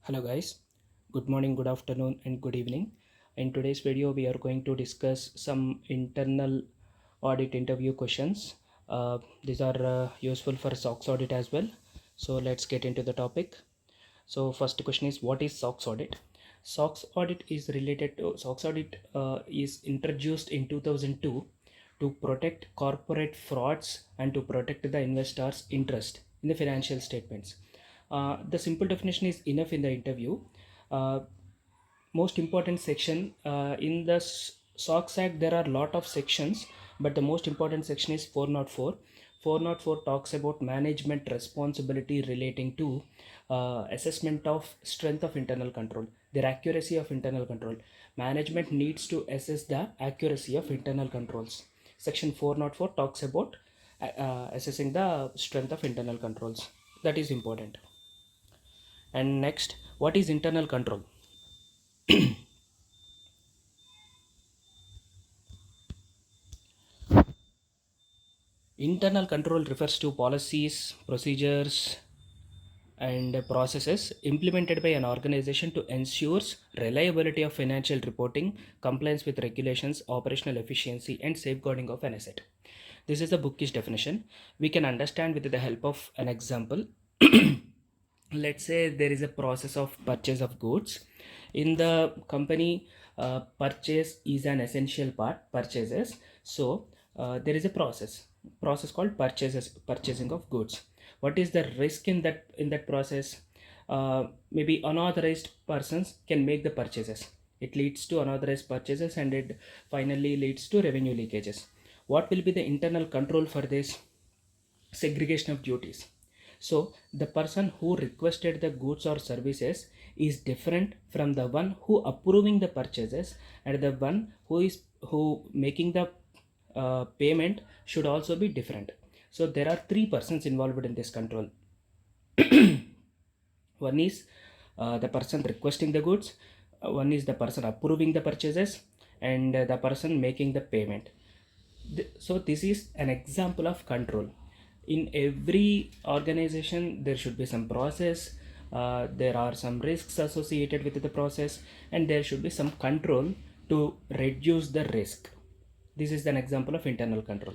Hello guys, good morning, good afternoon and good evening. In today's video we are going to discuss some internal audit interview questions. These are useful for SOX audit as well. So let's get into the topic. So first question is, what is SOX audit? SOX audit is related to SOX audit is introduced in 2002 to protect corporate frauds and to protect the investors' interest in the financial statements. The simple definition is enough in the interview. Uh, Most important section in the SOX Act, there are a lot of sections, but the most important section is 404. 404 talks about management responsibility relating to assessment of strength of internal control, their accuracy of internal control. Management needs to assess the accuracy of internal controls. Section 404 talks about assessing the strength of internal controls. That is important. And next, what is internal control? Internal control refers to policies, procedures, and processes implemented by an organization to ensure reliability of financial reporting, compliance with regulations, operational efficiency, and safeguarding of an asset. This is the bookish definition. We can understand with the help of an example. Let's say there is a process of purchase of goods in the company. Purchase is an essential part, purchases. So there is a process called purchasing of goods. What is the risk in that process? Maybe unauthorized persons can make the purchases. It leads to unauthorized purchases and it finally leads to revenue leakages. What will be the internal control for this? Segregation of duties. So the person who requested the goods or services is different from the one who approving the purchases, and the one who making the payment should also be different. So there are three persons involved in this control. One is the person requesting the goods, one is the person approving the purchases, and the person making the payment. So this is an example of control. In every organization there should be some process, there are some risks associated with the process, and there should be some control to reduce the risk. This is an example of internal control.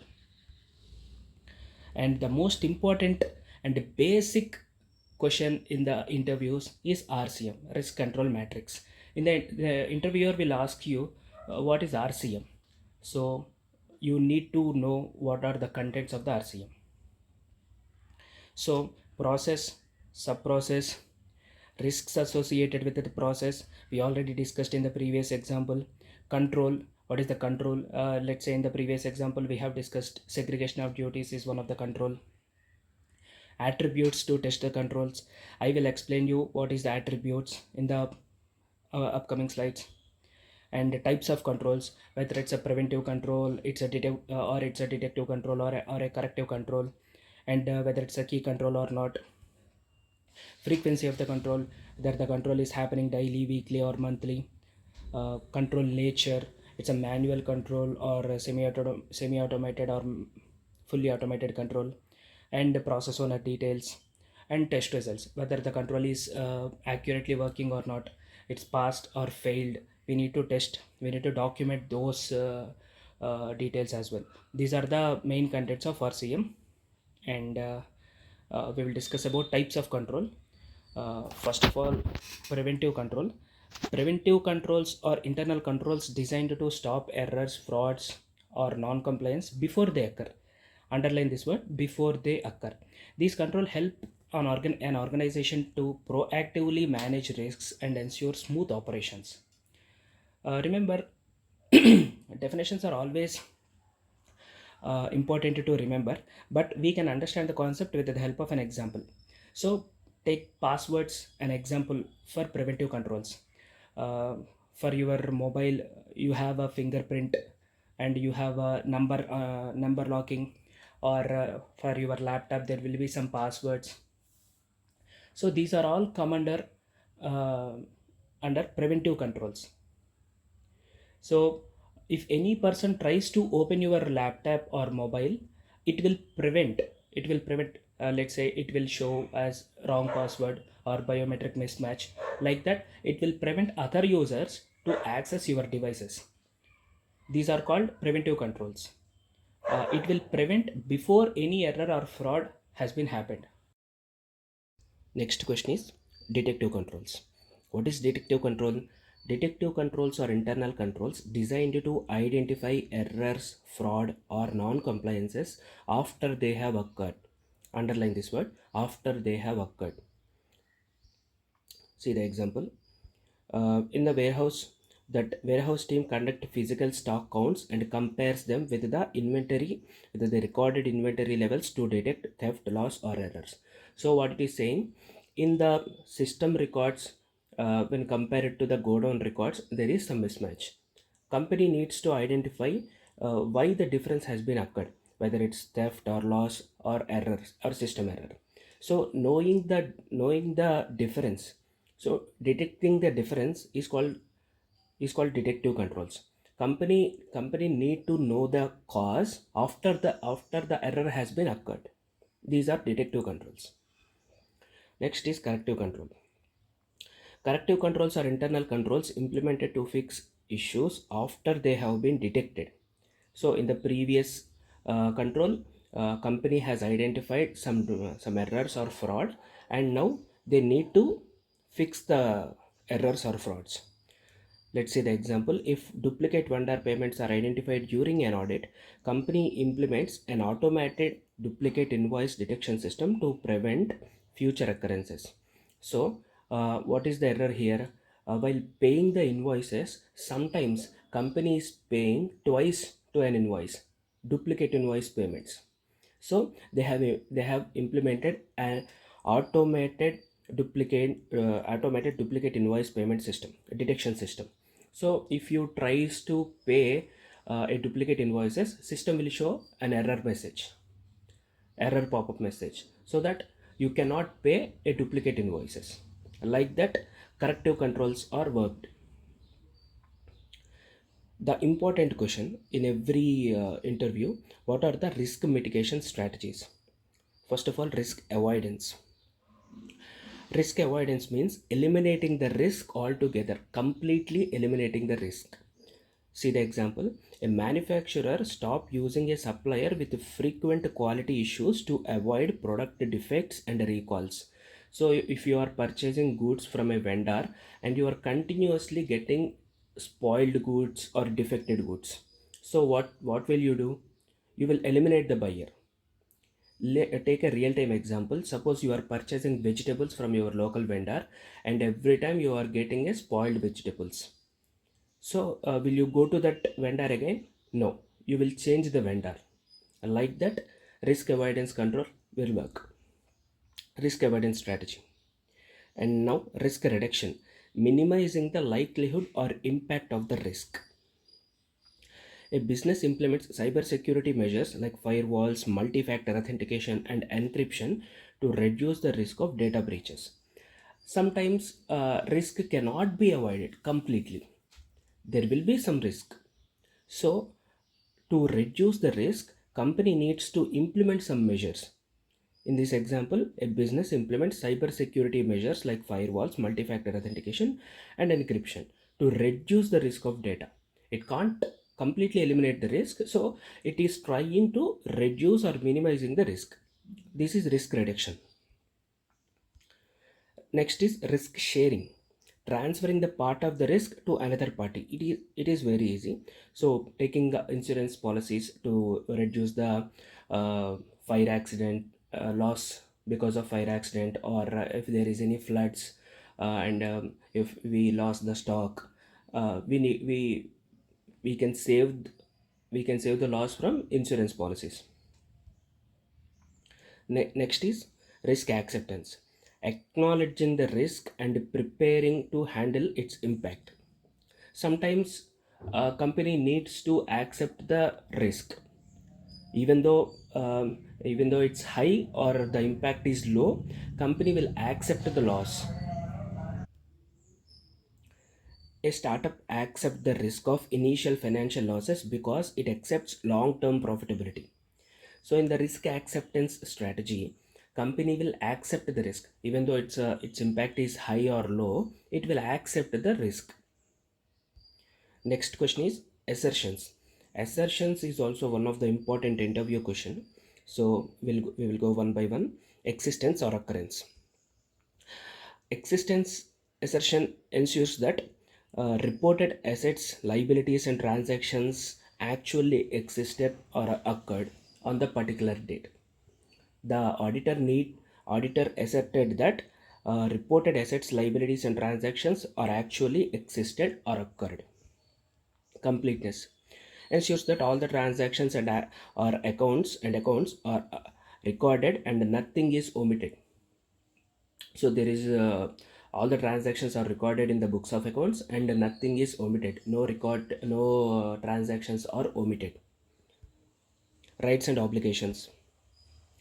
And the most important and basic question in the interviews is RCM, risk control matrix. The interviewer will ask you what is RCM. So you need to know what are the contents of the RCM. So process, sub-process, risks associated with the process, we already discussed in the previous example. Control, what is the control? Let's say in the previous example we have discussed segregation of duties is one of the control. Attributes to test the controls. I will explain you what is the attributes in the upcoming slides. And the types of controls, whether it's a preventive control, it's a detective control, or a corrective control, and whether it's a key control or not. Frequency of the control, whether the control is happening daily, weekly, or monthly. Control nature, it's a manual control or a semi-automated or fully automated control. And the process owner details. And test results, whether the control is accurately working or not, it's passed or failed. We need to test, we need to document those details as well. These are the main contents of RCM. And we will discuss about types of control. First of all, preventive control. Preventive controls are internal controls designed to stop errors, frauds, or non-compliance before they occur. Underline this word, before they occur. These controls help an organization to proactively manage risks and ensure smooth operations. Remember, definitions are always important to remember, but we can understand the concept with the help of an example. So take passwords an example for preventive controls. For your mobile you have a fingerprint and you have a number locking, or for your laptop there will be some passwords. So these are all come uh, under preventive controls. So if any person tries to open your laptop or mobile, it will prevent let's say it will show as wrong password or biometric mismatch. Like that, it will prevent other users to access your devices. These are called preventive controls. It will prevent before any error or fraud has been happened. Next question is detective controls. What is detective control? Detective controls are internal controls designed to identify errors, fraud, or non-compliances after they have occurred. Underline this word, after they have occurred. See the example. In the warehouse, that warehouse team conduct physical stock counts and compares them with the inventory, with the recorded inventory levels to detect theft, loss, or errors. So what it is saying, in the system records, when compared to the go down records, there is some mismatch. Company needs to identify why the difference has been occurred, whether it's theft or loss or errors or system error. So knowing the difference, so detecting the difference is called detective controls. Company need to know the cause after the error has been occurred. These are detective controls. Next is corrective control. Corrective controls are internal controls implemented to fix issues after they have been detected. So in the previous control, company has identified some errors or fraud, and now they need to fix the errors or frauds. Let's say the example, if duplicate vendor payments are identified during an audit, company implements an automated duplicate invoice detection system to prevent future occurrences. So, what is the error here? While paying the invoices, sometimes company is paying twice to an invoice, duplicate invoice payments. So they have implemented an automated duplicate invoice payment system detection system. So if you tries to pay a duplicate invoices, system will show an error pop-up message, so that you cannot pay a duplicate invoices. Like that, corrective controls are worked. The important question in every interview: what are the risk mitigation strategies? First of all, risk avoidance. Risk avoidance means eliminating the risk altogether, completely eliminating the risk. See the example, a manufacturer stop using a supplier with frequent quality issues to avoid product defects and recalls. So if you are purchasing goods from a vendor and you are continuously getting spoiled goods or defected goods, so what will you do? You will eliminate the buyer. Take a real-time example. Suppose you are purchasing vegetables from your local vendor, and every time you are getting a spoiled vegetables. So will you go to that vendor again? No, you will change the vendor. Like that, risk avoidance control will work. Risk avoidance strategy. And now risk reduction, minimizing the likelihood or impact of the risk. A business implements cybersecurity measures like firewalls, multi-factor authentication, and encryption to reduce the risk of data breaches. Sometimes risk cannot be avoided completely. There will be some risk. So, to reduce the risk, company needs to implement some measures. In this example, a business implements cybersecurity measures like firewalls, multi-factor authentication, and encryption to reduce the risk of data. It can't completely eliminate the risk, so it is trying to reduce or minimizing the risk. This is risk reduction. Next is risk sharing, transferring the part of the risk to another party. It is very easy. So taking insurance policies to reduce the fire accident loss because of fire accident, or if there is any floods, and if we lost the stock, we need we can save the loss from insurance policies. Next is risk acceptance, acknowledging the risk and preparing to handle its impact. Sometimes a company needs to accept the risk, even though it's high or the impact is low. Company will accept the loss. A startup accepts the risk of initial financial losses because it accepts long-term profitability. So in the risk acceptance strategy, company will accept the risk. Even though its impact is high or low, it will accept the risk. Next question is assertions. Assertions is also one of the important interview question. So we will go one by one. Existence or occurrence. Existence assertion ensures that reported assets, liabilities, and transactions actually existed or occurred on the particular date. The auditor asserted that reported assets, liabilities, and transactions are actually existed or occurred. Completeness ensures that all the transactions and or accounts are recorded and nothing is omitted. So there is all the transactions are recorded in the books of accounts and nothing is omitted. No transactions are omitted. Rights and obligations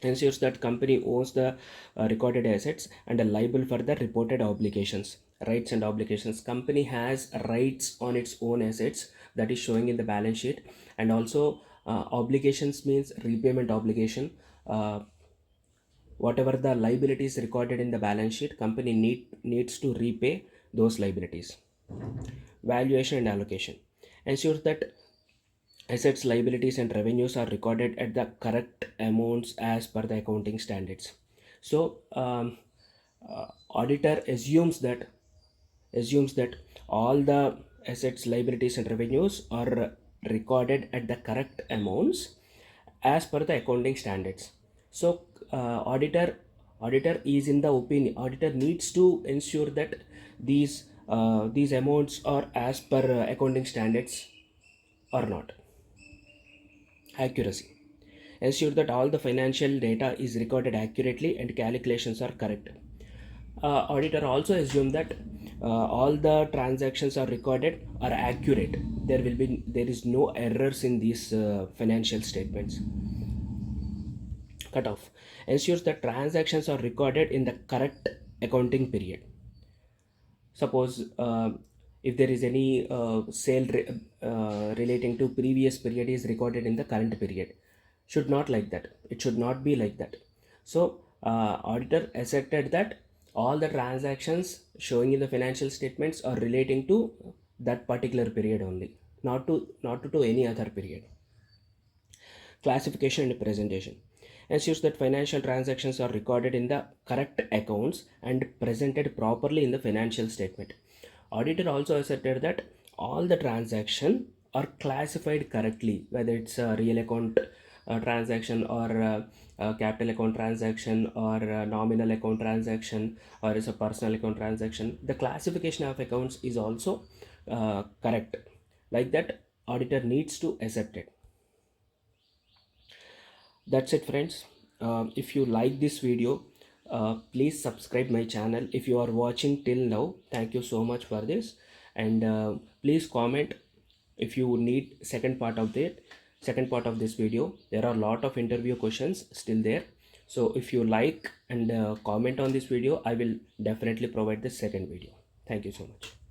ensures that company owns the recorded assets and are liable for the reported obligations. Rights and obligations, company has rights on its own assets that is showing in the balance sheet, and also obligations means repayment obligation. Whatever the liabilities recorded in the balance sheet, company needs to repay those liabilities. Valuation and allocation ensures that assets, liabilities, and revenues are recorded at the correct amounts as per the accounting standards. So auditor assumes that all the assets, liabilities, and revenues are recorded at the correct amounts as per the accounting standards. So auditor is in the opinion, auditor needs to ensure that these amounts are as per accounting standards or not. Accuracy ensure that all the financial data is recorded accurately and calculations are correct. Auditor also assume that all the transactions are recorded are accurate. There is no errors in these financial statements. Cutoff ensures that transactions are recorded in the correct accounting period. Suppose if there is any sale relating to previous period is recorded in the current period, should not like that. It should not be like that. So auditor asserted that all the transactions showing in the financial statements are relating to that particular period only, not to any other period. Classification and presentation ensures that financial transactions are recorded in the correct accounts and presented properly in the financial statement. Auditor also asserted that all the transactions are classified correctly, whether it's a real account transaction or a capital account transaction or a nominal account transaction or is a personal account transaction. The classification of accounts is also correct. Like that, auditor needs to accept it. That's it, friends. If you like this video, please subscribe my channel. If you are watching till now, thank you so much for this, and please comment if you need second part of this video. There are a lot of interview questions still there, so if you like and comment on this video, I will definitely provide the second video. Thank you so much.